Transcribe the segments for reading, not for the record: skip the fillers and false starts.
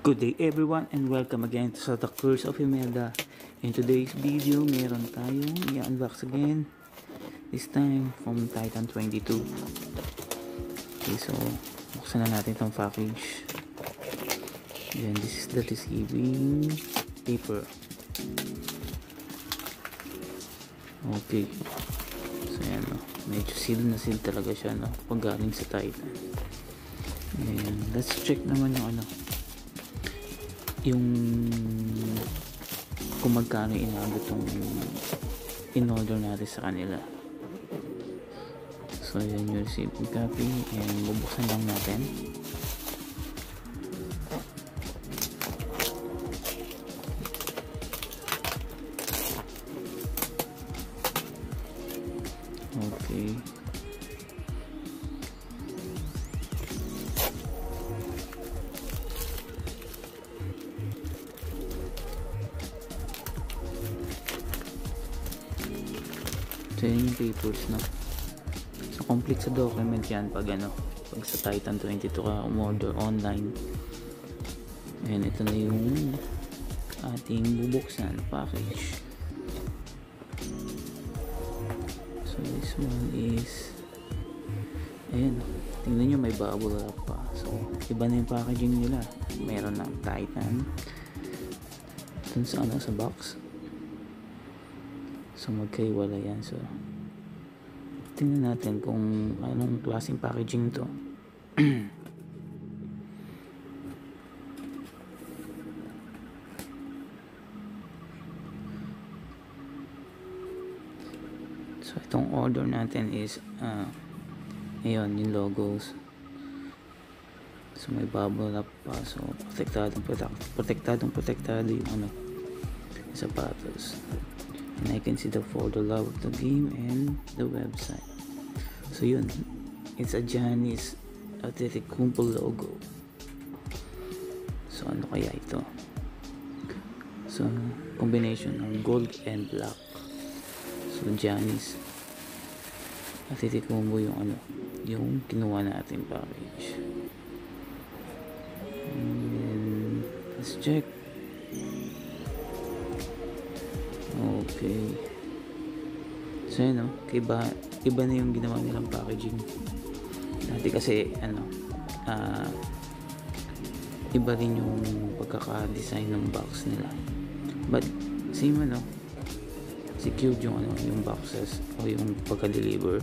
Good day everyone and welcome again to the Curse of Imelda. In today's video, meron tayong i-unbox again. This time from Titan 22. Okay, so buksan na natin itong package. Then this is the receiving paper. Okay. So yan, no? Medyo seal na seal talaga siya, no? Pag galing sa Titan. And let's check naman yung kung magkano inabot itong in-order natin sa kanila. So yan yung receipt copy and bubuksan lang natin. Okay. So yun yung papers, no? So complete sa document yan pag sa Titan 22 ka umorder online. And ito na yung ating bubuksan package. So this one is ayan, tingnan nyo, may bubble wrap pa. So iba na yung packaging nila. Meron ng Titan dun sa sa box. So magkaiwala yan. So tingnan natin kung anong klaseng packaging to. So itong order natin is ayun, yung logos. So may bubble wrap pa. So protektado yung sapatos. And I can see the folder log of the game and the website. So yun, it's a Giannis ANTETOKOUNMPO logo. So ano kaya ito? So combination ng gold and black. So Giannis ANTETOKOUNMPO yung kinuha natin package. And then let's check. Okay. So yun, iba na yung ginawa nilang packaging. Dati kasi iba rin yung pagkaka-design ng box nila. But same secured yung yung boxes o yung pagka-deliver.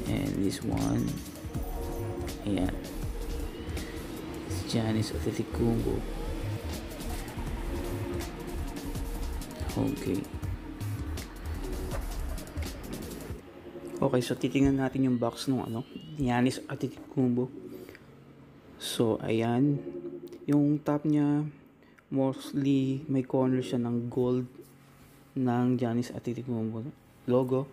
And this one, ayan, it's Giannis ANTETOKOUNMPO. Okay. Okay, so titingnan natin yung box ng Giannis ANTETOKOUNMPO. So ayan, yung top niya mostly may corner siya ng gold ng Giannis ANTETOKOUNMPO logo.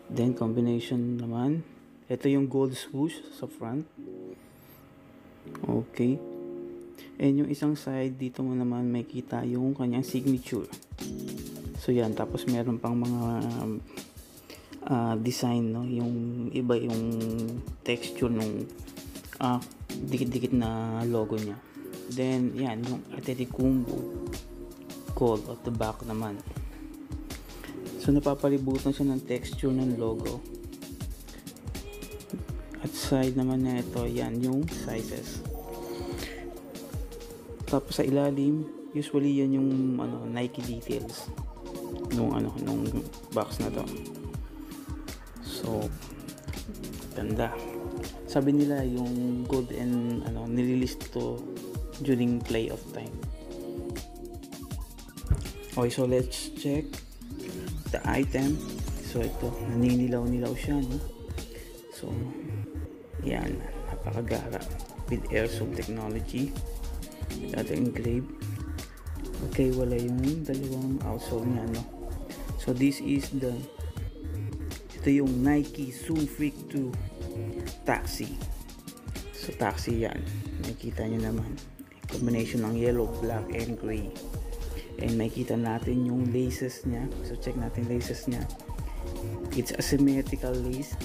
Then combination naman, ito yung gold swoosh sa front. Okay. And yung isang side dito mo naman may kita yung kanyang signature. So yan, tapos meron pang mga design, no? Yung iba yung texture nung dikit-dikit na logo niya. Then yan, yung ANTETOKOUNMPO gold at the back naman. So napapalibutan siya ng texture ng logo. At side naman na ito, yan yung sizes. Tapos sa ilalim, usually yan yung Nike details nung box na to. So ganda. Sabi nila yung gold and nililist to during play of time. Okay, so let's check the item. So ito, naninilaw-nilaw siya, no? So yan, napakagara with airsoft technology. At engrave. Okay, wala yung dalawang outsole niya, no? So this is ito yung Nike Zoom Freak 2 Taxi. So taxi yan, nakikita nyo naman, combination ng yellow, black and gray. And makita natin yung laces niya. So check natin laces niya. It's a symmetrical lace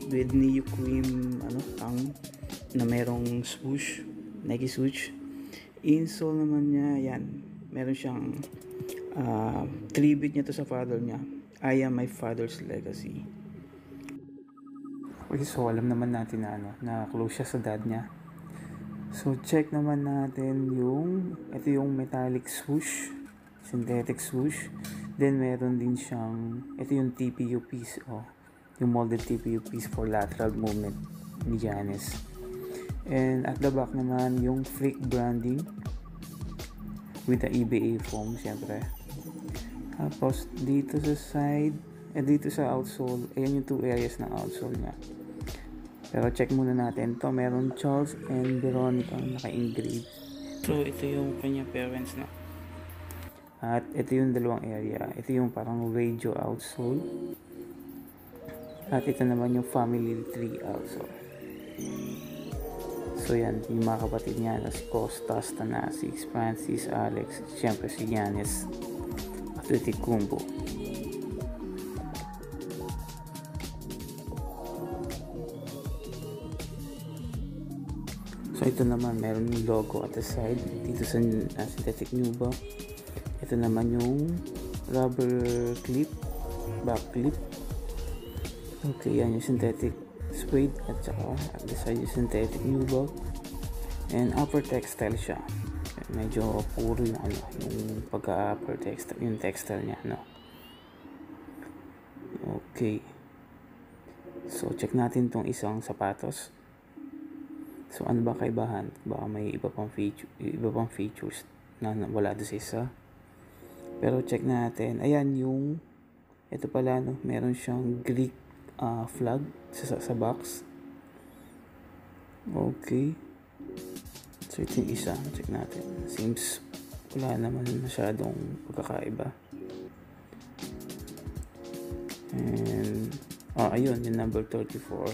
with neoprene tang na merong swoosh Nike swoosh. Insole naman niya, yan. Meron siyang tribute niya to sa father niya. I am my father's legacy. Okay, so alam naman natin na na close siya sa dad niya. So check naman natin ito yung metallic swoosh, synthetic swoosh. Then meron din siyang, ito yung TPU piece, yung molded TPU piece for lateral movement ni Giannis. And at the back naman yung freak branding with the EBA foam, syempre. Tapos dito sa side, dito sa outsole, ayan yung 2 areas ng outsole niya. Pero check muna natin to, meron Charles and Veronica naka-engrave. So ito yung kanya parents na. At ito yung dalawang area. Ito yung parang radio outsole. At ito naman yung family tree outsole. So yan, yung mga kapatid niya na si Costas, Thanasis, Francis, Alex, siyempre si Giannis, ANTETOKOUNMPO. So ito naman, meron yung logo at the side dito sa synthetic nuba. Ito naman yung rubber clip, back clip. Okay, yan yung synthetic suede at saka at the side yung synthetic nuba. And upper textile siya. Medyo puro yung yung pagka-upper textile, yung textile niya, Okay. So check natin tong isang sapatos. So ano ba kaibahan? Baka may iba pang features na wala doon sa isa. Pero check natin. Ayan yung ito pala, meron siyang Greek flag sa box. Okay. So ito yung isa. Check natin. Seems wala naman masyadong pagkakaiba. And ayun, yung number 34.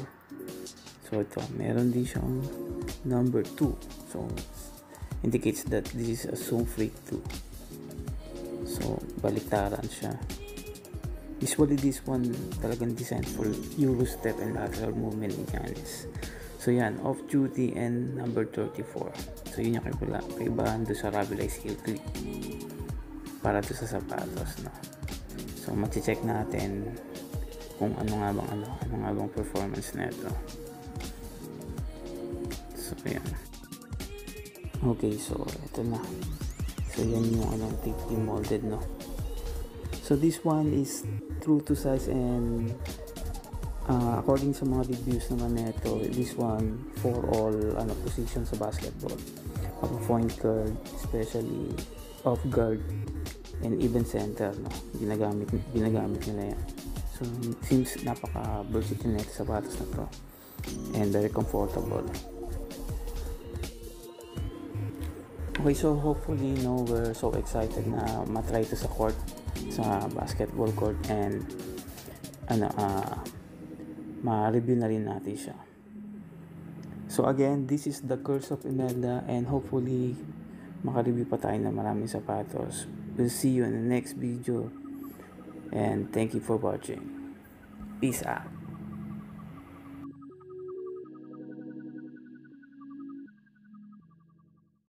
So ito, meron din siyang number 2. So indicates that this is a Zoom Freak 2. So baliktaran siya. Usually this one talagang designed for Euro step and lateral movement ni Giannis. So yan, off duty and number 34. So yun yung kaibahan doon sa rubberized heel clip para doon sa sapatos, So mache-check natin kung ano nga bang performance na ito. So yan. Okay, so ito na. So yan yung tightly molded, So this one is true to size, and according sa mga reviews naman nito, this one for all positions sa basketball. Point guard, especially off guard, and even center, ginagamit nila yan. So seems napaka-versatile na ito sa sapatos na to, and very comfortable. Okay, so hopefully we're so excited na matry ito sa court, sa basketball court, and ma-review na rin natin siya. So again, this is the Curse of Imelda, and hopefully maka-review pa tayo na maraming sapatos. We'll see you in the next video, and thank you for watching. Peace out.